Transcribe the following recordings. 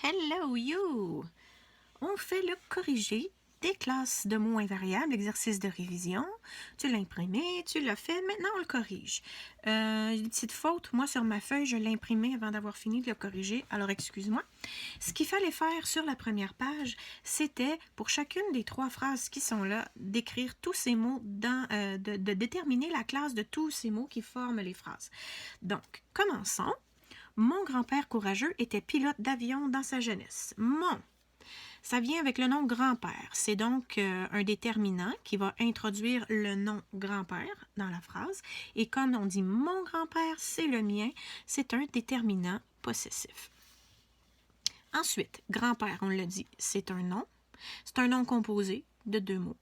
Hello you! On fait le corrigé des classes de mots invariables, exercice de révision. Tu l'as imprimé, tu l'as fait, maintenant on le corrige. Une petite faute, moi sur ma feuille, je l'ai imprimé avant d'avoir fini de le corriger, alors excuse-moi. Ce qu'il fallait faire sur la première page, c'était pour chacune des 3 phrases qui sont là, d'écrire tous ces mots, de déterminer la classe de tous ces mots qui forment les phrases. Donc, commençons. Mon grand-père courageux était pilote d'avion dans sa jeunesse. Mon, ça vient avec le nom grand-père. C'est donc un déterminant qui va introduire le nom grand-père dans la phrase. Et comme on dit mon grand-père, c'est le mien, c'est un déterminant possessif. Ensuite, grand-père, on l'a dit, c'est un nom. C'est un nom composé de 2 mots.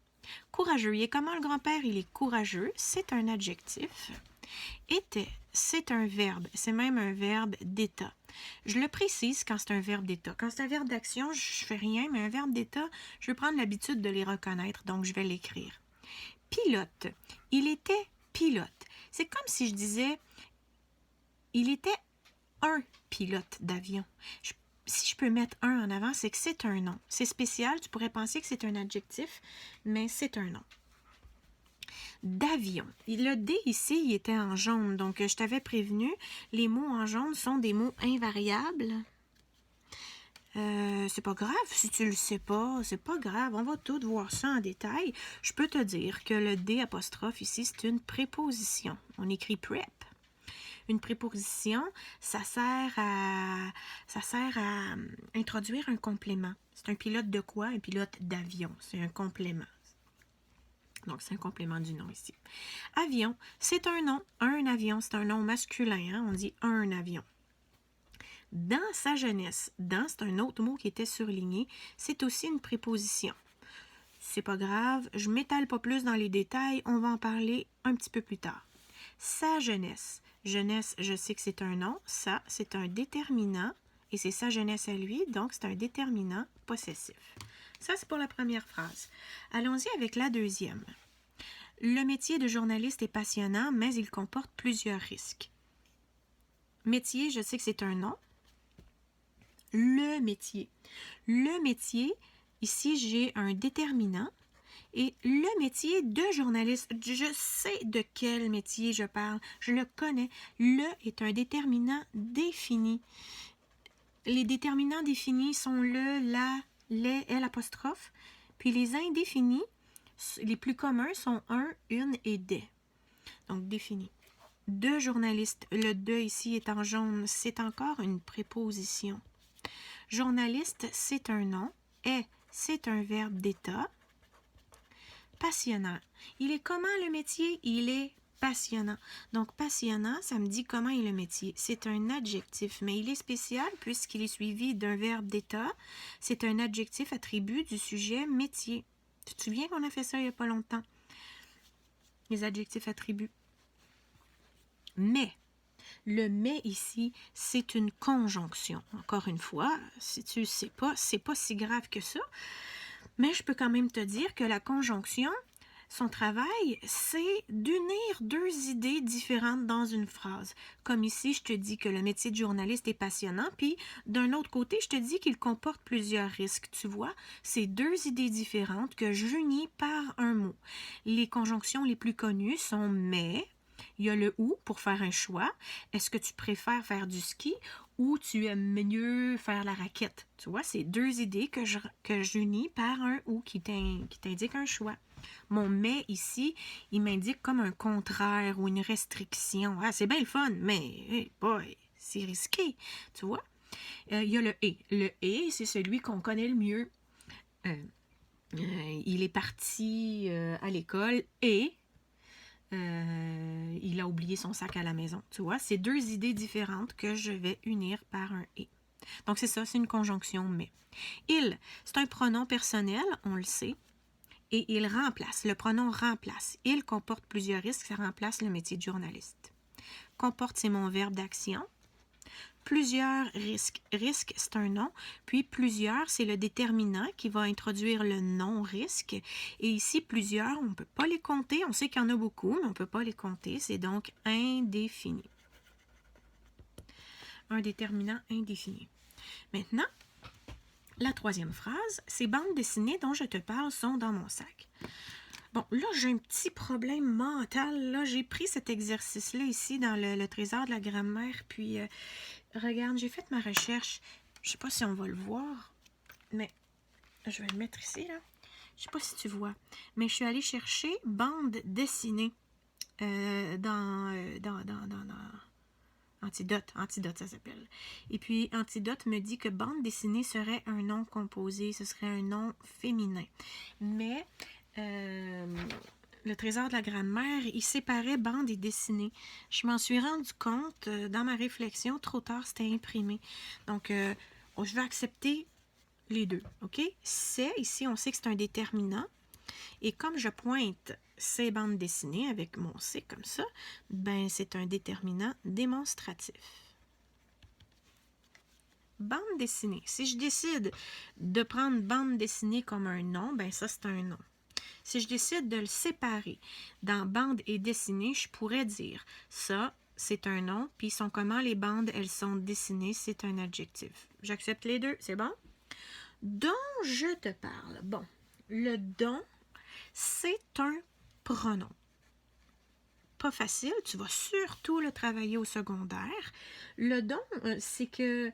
Courageux, et comment le grand-père, il est courageux? C'est un adjectif. Était, c'est un verbe, c'est même un verbe d'état. Je le précise quand c'est un verbe d'état. Quand c'est un verbe d'action, je fais rien, mais un verbe d'état, je veux prendre l'habitude de les reconnaître, donc je vais l'écrire. Pilote, il était pilote. C'est comme si je disais, il était un pilote d'avion. Si je peux mettre un en avant, c'est que c'est un nom. C'est spécial, tu pourrais penser que c'est un adjectif, mais c'est un nom. D'avion. Le D ici, il était en jaune, donc je t'avais prévenu, les mots en jaune sont des mots invariables. C'est pas grave si tu le sais pas, c'est pas grave, on va tout voir ça en détail. Je peux te dire que le D apostrophe ici, c'est une préposition. On écrit prep. Une préposition, ça sert à introduire un complément. C'est un pilote de quoi? Un pilote d'avion. C'est un complément. Donc, c'est un complément du nom ici. Avion, c'est un nom. Un avion, c'est un nom masculin. Hein? On dit un avion. Dans sa jeunesse, dans, c'est un autre mot qui était surligné. C'est aussi une préposition. C'est pas grave, je ne m'étale pas plus dans les détails. On va en parler un petit peu plus tard. Sa jeunesse. Jeunesse, je sais que c'est un nom. Ça, c'est un déterminant. Et c'est sa jeunesse à lui, donc c'est un déterminant possessif. Ça, c'est pour la première phrase. Allons-y avec la deuxième. Le métier de journaliste est passionnant, mais il comporte plusieurs risques. Métier, je sais que c'est un nom. Le métier. Le métier, ici, j'ai un déterminant. Et le métier de journaliste, je sais de quel métier je parle. Je le connais. Le est un déterminant défini. Les déterminants définis sont le, la, les, L apostrophe. Puis les indéfinis, les plus communs sont un, une et des. Donc définis. De journaliste, le de ici est en jaune, c'est encore une préposition. Journaliste, c'est un nom. Est, c'est un verbe d'état. Passionnant. Il est comment le métier? Il est passionnant. Donc, passionnant, ça me dit comment est le métier. C'est un adjectif, mais il est spécial puisqu'il est suivi d'un verbe d'état. C'est un adjectif attribut du sujet métier. Tu te souviens qu'on a fait ça il n'y a pas longtemps? Les adjectifs attributs. Mais, le mais ici, c'est une conjonction. Encore une fois, si tu ne sais pas, c'est pas si grave que ça. Mais je peux quand même te dire que la conjonction, son travail, c'est d'unir 2 idées différentes dans une phrase. Comme ici, je te dis que le métier de journaliste est passionnant, puis d'un autre côté, je te dis qu'il comporte plusieurs risques. Tu vois, c'est 2 idées différentes que j'unis par un mot. Les conjonctions les plus connues sont mais. Il y a le ou pour faire un choix. Est-ce que tu préfères faire du ski ou tu aimes mieux faire la raquette? Tu vois, c'est 2 idées que j'unis par un ou qui t'indique un choix. Mon mais ici, il m'indique comme un contraire ou une restriction. Ah, c'est bien le fun, mais hey boy, c'est risqué. Tu vois? Il y a le et. Le et, c'est celui qu'on connaît le mieux. Il est parti à l'école et il a oublié son sac à la maison. Tu vois, c'est 2 idées différentes que je vais unir par un « et ». Donc, c'est ça, c'est une conjonction « mais ». Il, c'est un pronom personnel, on le sait, et il remplace. Le pronom remplace. Il comporte plusieurs risques, ça remplace le métier de journaliste. Comporte, c'est mon verbe d'action. Plusieurs risques. Risque, c'est un nom. Puis plusieurs, c'est le déterminant qui va introduire le non-risque. Et ici, plusieurs, on ne peut pas les compter. On sait qu'il y en a beaucoup, mais on ne peut pas les compter. C'est donc indéfini. Un déterminant indéfini. Maintenant, La troisième phrase, ces bandes dessinées dont je te parle sont dans mon sac. Bon, là, j'ai un petit problème mental. Là, j'ai pris cet exercice-là ici dans le trésor de la grammaire. Puis, regarde, j'ai fait ma recherche. Je sais pas si on va le voir, mais je vais le mettre ici, là. Je sais pas si tu vois, mais je suis allée chercher bande dessinée dans Antidote, ça s'appelle. Et puis, Antidote me dit que bande dessinée serait un nom composé, ce serait un nom féminin. Mais le trésor de la grammaire, il séparait bande et dessinée. Je m'en suis rendu compte dans ma réflexion, trop tard, c'était imprimé. Donc, je vais accepter les deux, OK? C'est, ici, on sait que c'est un déterminant. Et comme je pointe ces bandes dessinées avec mon C comme ça, ben c'est un déterminant démonstratif. Bande dessinée. Si je décide de prendre bande dessinée comme un nom, ben ça c'est un nom. Si je décide de le séparer dans bande et dessinée, je pourrais dire ça, c'est un nom, puis ils sont comment les bandes, elles sont dessinées, c'est un adjectif. J'accepte les deux, c'est bon? Dont je te parle. Bon, le dont, c'est un pronom. Pas facile, tu vas surtout le travailler au secondaire. Le don, c'est que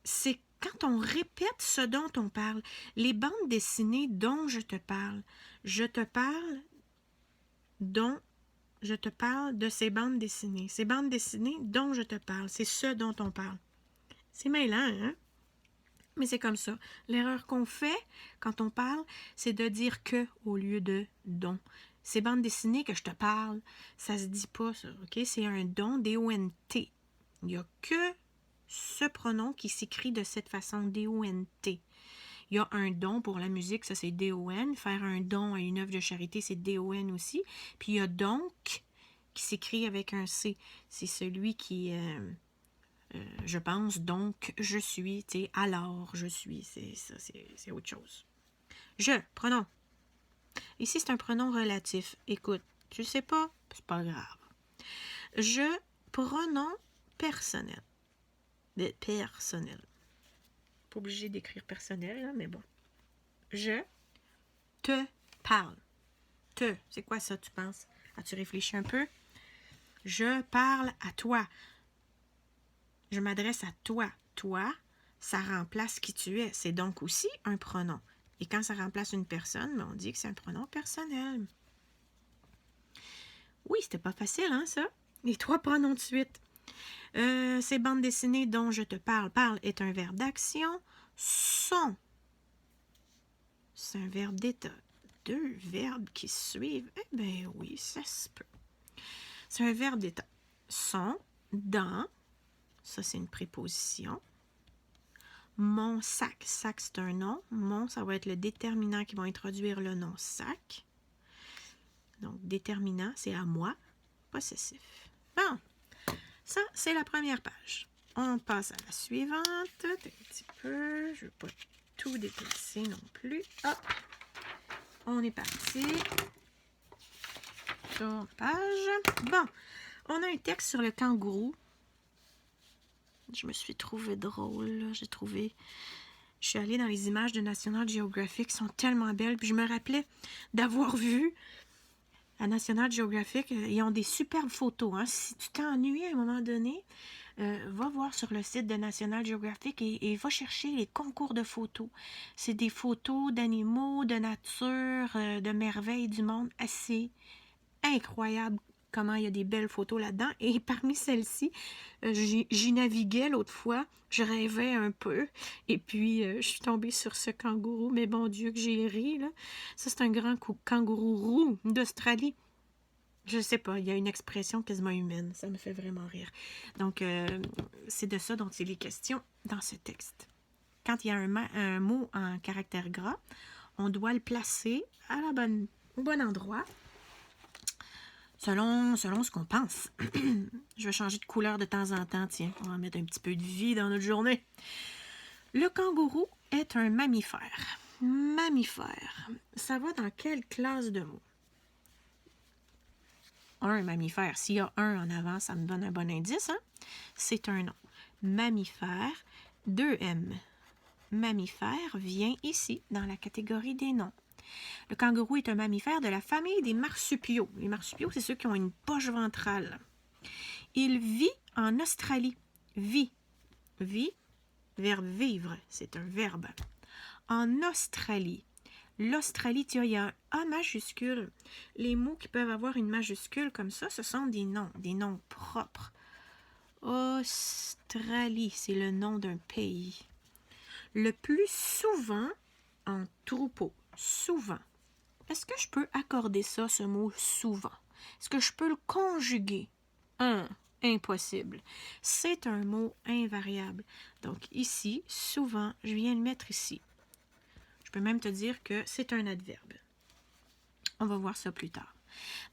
c'est quand on répète ce dont on parle. Les bandes dessinées dont je te parle de ces bandes dessinées. Ces bandes dessinées dont je te parle, c'est ce dont on parle. C'est mêlant, hein? Mais c'est comme ça. L'erreur qu'on fait quand on parle, c'est de dire que au lieu de don. Ces bandes dessinées que je te parle, ça se dit pas, ça, OK? C'est un don, D-O-N-T. Il n'y a que ce pronom qui s'écrit de cette façon, D-O-N-T. Il y a un don pour la musique, ça c'est D-O-N. Faire un don à une œuvre de charité, c'est D-O-N aussi. Puis il y a donc qui s'écrit avec un C. C'est celui qui... je pense, donc, je suis, tu sais, alors, je suis, c'est autre chose. Je, pronom. Ici, c'est un pronom relatif. Écoute, tu sais pas, c'est pas grave. Je, pronom personnel. Personnel. Pas obligé d'écrire personnel, là, mais bon. Je te parle. Te, c'est quoi ça, tu penses? As-tu réfléchi un peu? Je parle à toi. Je m'adresse à toi. Toi, ça remplace qui tu es. C'est donc aussi un pronom. Et quand ça remplace une personne, on dit que c'est un pronom personnel. Oui, c'était pas facile, hein, ça? Les trois pronoms de suite. Ces bandes dessinées dont je te parle. Parle est un verbe d'action. Sont. C'est un verbe d'état. Deux verbes qui suivent. Eh bien oui, ça se peut. C'est un verbe d'état. Sont, dans. Ça, c'est une préposition. Mon sac. Sac, c'est un nom. Mon, ça va être le déterminant qui va introduire le nom sac. Donc, déterminant, c'est à moi. Possessif. Bon. Ça, c'est la première page. On passe à la suivante. Un petit peu. Je ne veux pas tout déplacer non plus. Hop. On est parti. Tourne page. Bon. On a un texte sur le kangourou. Je me suis trouvée drôle, là. Je suis allée dans les images de National Geographic, qui sont tellement belles. Puis je me rappelais d'avoir vu à National Geographic, ils ont des superbes photos. Hein. Si tu t'ennuies à un moment donné, va voir sur le site de National Geographic et va chercher les concours de photos. C'est des photos d'animaux, de nature, de merveilles du monde assez incroyables. Comment il y a des belles photos là-dedans. Et parmi celles-ci, j'y naviguais l'autre fois. Je rêvais un peu. Et puis, je suis tombée sur ce kangourou. Mais bon Dieu, que j'ai ri, là. Ça, c'est un grand kangourou roux d'Australie. Je sais pas, il y a une expression quasiment humaine. Ça me fait vraiment rire. Donc, c'est de ça dont il est question dans ce texte. Quand il y a un mot en caractère gras, on doit le placer au bon endroit. Selon ce qu'on pense. Je vais changer de couleur de temps en temps. Tiens, on va mettre un petit peu de vie dans notre journée. Le kangourou est un mammifère. Mammifère. Ça va dans quelle classe de mots? Un mammifère. S'il y a un en avant, ça me donne un bon indice. Hein? C'est un nom. Mammifère. 2 M. mammifère vient ici, dans la catégorie des noms. Le kangourou est un mammifère de la famille des marsupiaux. Les marsupiaux, c'est ceux qui ont une poche ventrale. Il vit en Australie. Vit. Vit, verbe vivre, c'est un verbe. En Australie. L'Australie, il y a un A majuscule. Les mots qui peuvent avoir une majuscule comme ça, ce sont des noms propres. Australie, c'est le nom d'un pays. Le plus souvent en troupeau. Souvent. Est-ce que je peux accorder ça, ce mot souvent? Est-ce que je peux le conjuguer? Impossible. C'est un mot invariable. Donc ici, souvent, je viens le mettre ici. Je peux même te dire que c'est un adverbe. On va voir ça plus tard.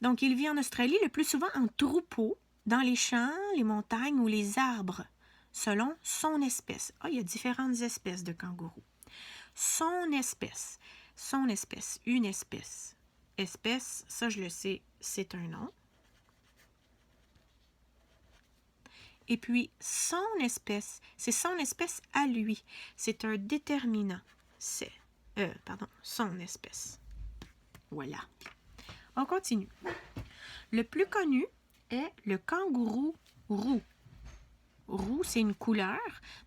Donc, il vit en Australie le plus souvent en troupeau, dans les champs, les montagnes ou les arbres, selon son espèce. Il y a différentes espèces de kangourous. Son espèce, une espèce. Espèce, ça je le sais, c'est un nom. Et puis, son espèce, c'est son espèce à lui. C'est un déterminant. C'est, son espèce. Voilà. On continue. Le plus connu est le kangourou roux. Roux, c'est une couleur.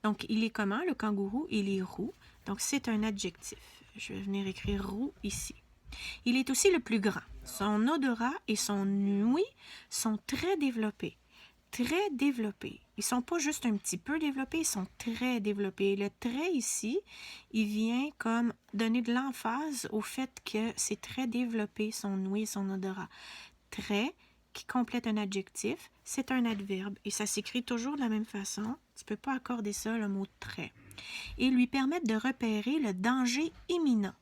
Donc, il est comment, le kangourou? Il est roux. Donc, c'est un adjectif. Je vais venir écrire roux ici. Il est aussi le plus grand. Son odorat et son ouïe sont très développés. Très développés. Ils ne sont pas juste un petit peu développés, ils sont très développés. Le trait ici, il vient comme donner de l'emphase au fait que c'est très développé, son ouïe, son odorat. Très, qui complète un adjectif, c'est un adverbe et ça s'écrit toujours de la même façon. Tu ne peux pas accorder ça, le mot très. Et lui permettre de repérer le danger imminent.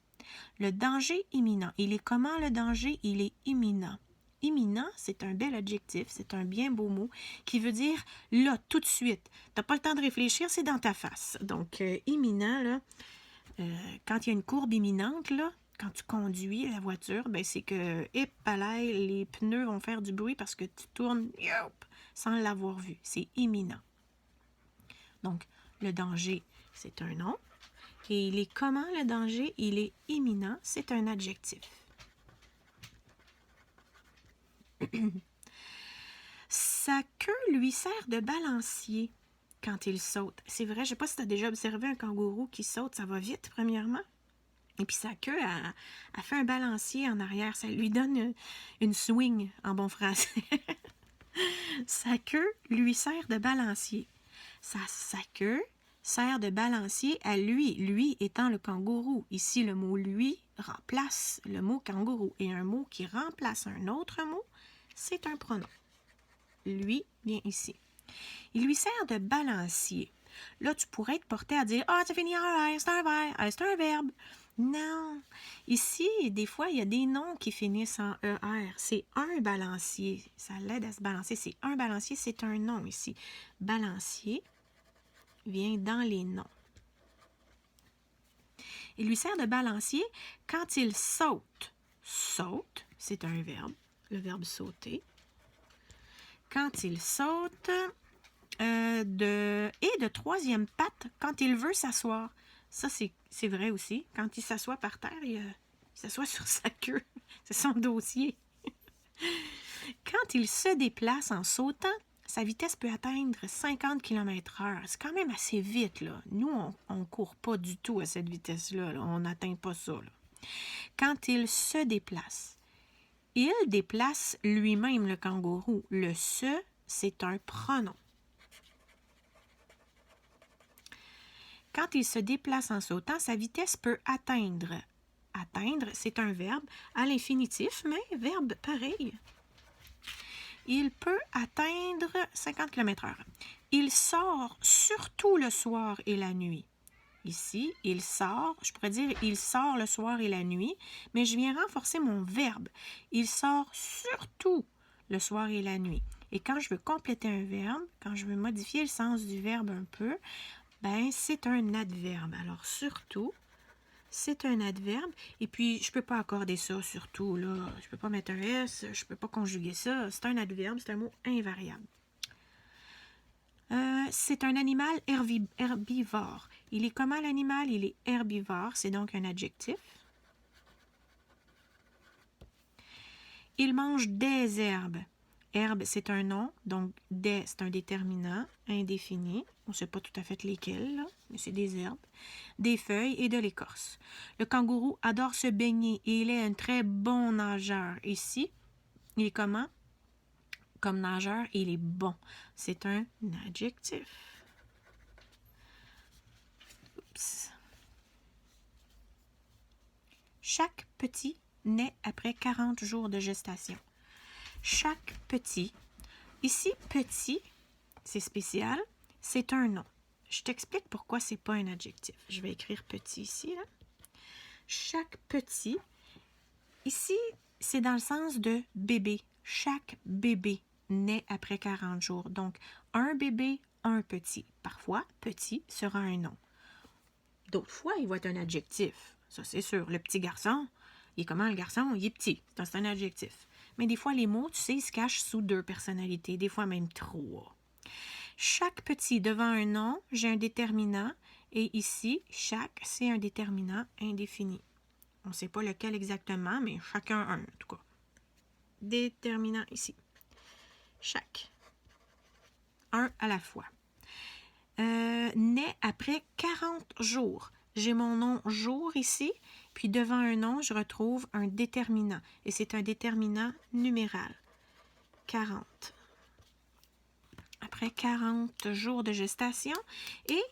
Le danger imminent. Il est comment le danger? Il est imminent. Imminent, c'est un bel adjectif, c'est un bien beau mot qui veut dire là, tout de suite. Tu n'as pas le temps de réfléchir, c'est dans ta face. Donc, imminent, là, quand il y a une courbe imminente, là, quand tu conduis la voiture, ben c'est que, les pneus vont faire du bruit parce que tu tournes sans l'avoir vu. C'est imminent. Donc, le danger, c'est un nom. Et il est comment le danger? Il est imminent, c'est un adjectif. Sa queue lui sert de balancier quand il saute. C'est vrai, je ne sais pas si tu as déjà observé un kangourou qui saute, ça va vite, premièrement. Et puis sa queue, elle fait un balancier en arrière. Ça lui donne une swing, en bon français. Sa queue lui sert de balancier. Sa queue sert de balancier à lui, lui étant le kangourou. Ici, le mot « lui » remplace le mot « kangourou ». Et un mot qui remplace un autre mot, c'est un pronom. Lui vient ici. Il lui sert de balancier. Là, tu pourrais être porté à dire « Ah, ça finit en R, c'est un verbe. C'est un verbe. » Non. Ici, des fois, il y a des noms qui finissent en ER. C'est un balancier. Ça l'aide à se balancer. C'est un balancier, c'est un nom ici. Balancier vient dans les noms. Il lui sert de balancier quand il saute. Saute, c'est un verbe. Le verbe sauter. Quand il saute de troisième patte quand il veut s'asseoir. Ça, c'est vrai aussi. Quand il s'assoit par terre, il s'assoit sur sa queue. C'est son dossier. Quand il se déplace en sautant, sa vitesse peut atteindre 50 km/h. C'est quand même assez vite, là. Nous, on ne court pas du tout à cette vitesse-là. Là. On n'atteint pas ça. Là. Quand il se déplace, il déplace lui-même le kangourou. Le « se », c'est un pronom. Quand il se déplace en sautant, sa vitesse peut atteindre. Atteindre, c'est un verbe à l'infinitif, mais verbe pareil. Il peut atteindre 50 km/h. Il sort surtout le soir et la nuit. Ici, il sort, je pourrais dire il sort le soir et la nuit, mais je viens renforcer mon verbe. Il sort surtout le soir et la nuit. Et quand je veux compléter un verbe, quand je veux modifier le sens du verbe un peu, ben c'est un adverbe. Alors surtout, c'est un adverbe. Et puis, je ne peux pas accorder ça surtout, là. Je ne peux pas mettre un S, je ne peux pas conjuguer ça. C'est un adverbe, c'est un mot invariable. C'est un animal herbivore. Il est comment l'animal? Il est herbivore, c'est donc un adjectif. Il mange des herbes. Herbe, c'est un nom, donc des, c'est un déterminant indéfini. On ne sait pas tout à fait lesquels, là, mais c'est des herbes, des feuilles et de l'écorce. Le kangourou adore se baigner et il est un très bon nageur. Ici, il est comment? Comme nageur, il est bon. C'est un adjectif. Oups. Chaque petit naît après 40 jours de gestation. Chaque petit. Ici, petit, c'est spécial, c'est un nom. Je t'explique pourquoi c'est pas un adjectif. Je vais écrire petit ici, là. Chaque petit, ici, c'est dans le sens de bébé. Chaque bébé naît après 40 jours. Donc, un bébé, un petit. Parfois, petit sera un nom. D'autres fois, il va être un adjectif. Ça, c'est sûr. Le petit garçon, il est comment le garçon? Il est petit. C'est un adjectif. Mais des fois, les mots, tu sais, ils se cachent sous 2 personnalités, des fois même 3. Chaque petit devant un nom, j'ai un déterminant. Et ici, chaque, c'est un déterminant indéfini. On ne sait pas lequel exactement, mais chacun un, en tout cas. Déterminant ici. Chaque. Un à la fois. Naît après 40 jours. J'ai mon nom jour ici, puis devant un nom, je retrouve un déterminant. Et c'est un déterminant numéral. 40. Après 40 jours de gestation. Et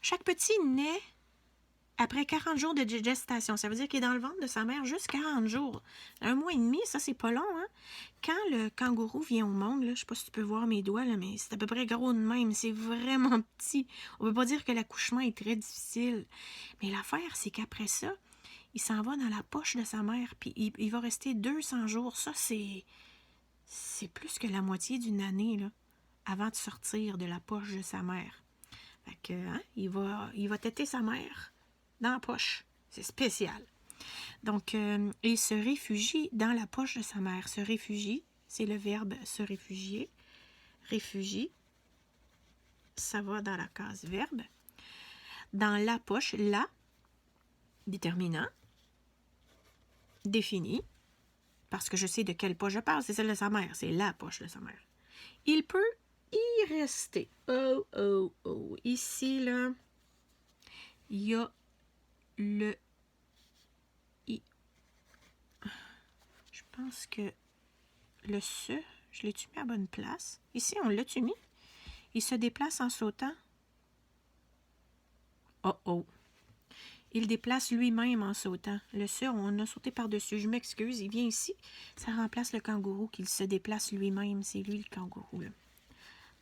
chaque petit naît après 40 jours de gestation. Ça veut dire qu'il est dans le ventre de sa mère juste 40 jours. 1 mois et demi, ça, c'est pas long, hein? Quand le kangourou vient au monde, là, je sais pas si tu peux voir mes doigts, là, mais c'est à peu près gros de même. C'est vraiment petit. On peut pas dire que l'accouchement est très difficile. Mais l'affaire, c'est qu'après ça, il s'en va dans la poche de sa mère, puis il va rester 200 jours. Ça, c'est plus que la moitié d'une année, là, avant de sortir de la poche de sa mère. Fait que, hein, il va téter sa mère dans la poche. C'est spécial. Donc, il se réfugie dans la poche de sa mère. Se réfugie, c'est le verbe se réfugier. Réfugie, ça va dans la case verbe. Dans la poche, la, déterminant, défini, parce que je sais de quelle poche je parle, c'est celle de sa mère. C'est la poche de sa mère. Il peut y rester. Oh, oh, oh. Ici, là, il y a le I. Je pense que le se, je l'ai-tu mis à bonne place? Ici, on l'a-tu mis? Il se déplace en sautant. Oh oh. Il déplace lui-même en sautant. Le se, on a sauté par-dessus. Je m'excuse, il vient ici. Ça remplace le kangourou qu'il se déplace lui-même. C'est lui le kangourou, là.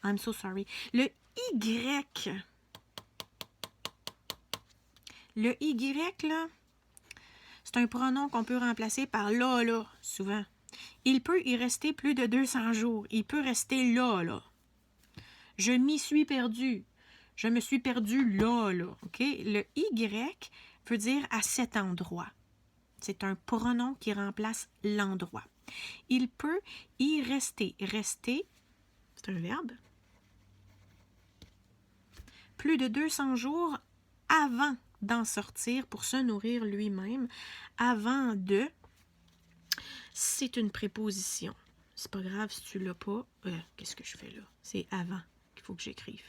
I'm so sorry. Le Y. Le Y, là, c'est un pronom qu'on peut remplacer par là, souvent. Il peut y rester plus de 200 jours. Il peut rester là. Je m'y suis perdu. Je me suis perdu là. OK? Le Y veut dire à cet endroit. C'est un pronom qui remplace l'endroit. Il peut y rester. Rester, c'est un verbe. Plus de 200 jours avant d'en sortir pour se nourrir lui-même. Avant de, c'est une préposition. C'est pas grave si tu l'as pas. Qu'est-ce que je fais là? C'est avant qu'il faut que j'écrive.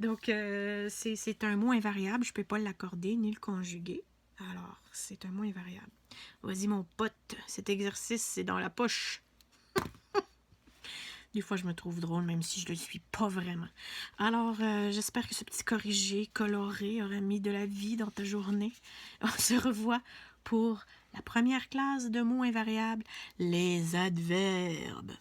Donc, c'est un mot invariable. Je ne peux pas l'accorder ni le conjuguer. Alors, c'est un mot invariable. Vas-y, mon pote. Cet exercice, c'est dans la poche. Des fois, je me trouve drôle, même si je ne le suis pas vraiment. Alors, j'espère que ce petit corrigé coloré aura mis de la vie dans ta journée. On se revoit pour la première classe de mots invariables, les adverbes.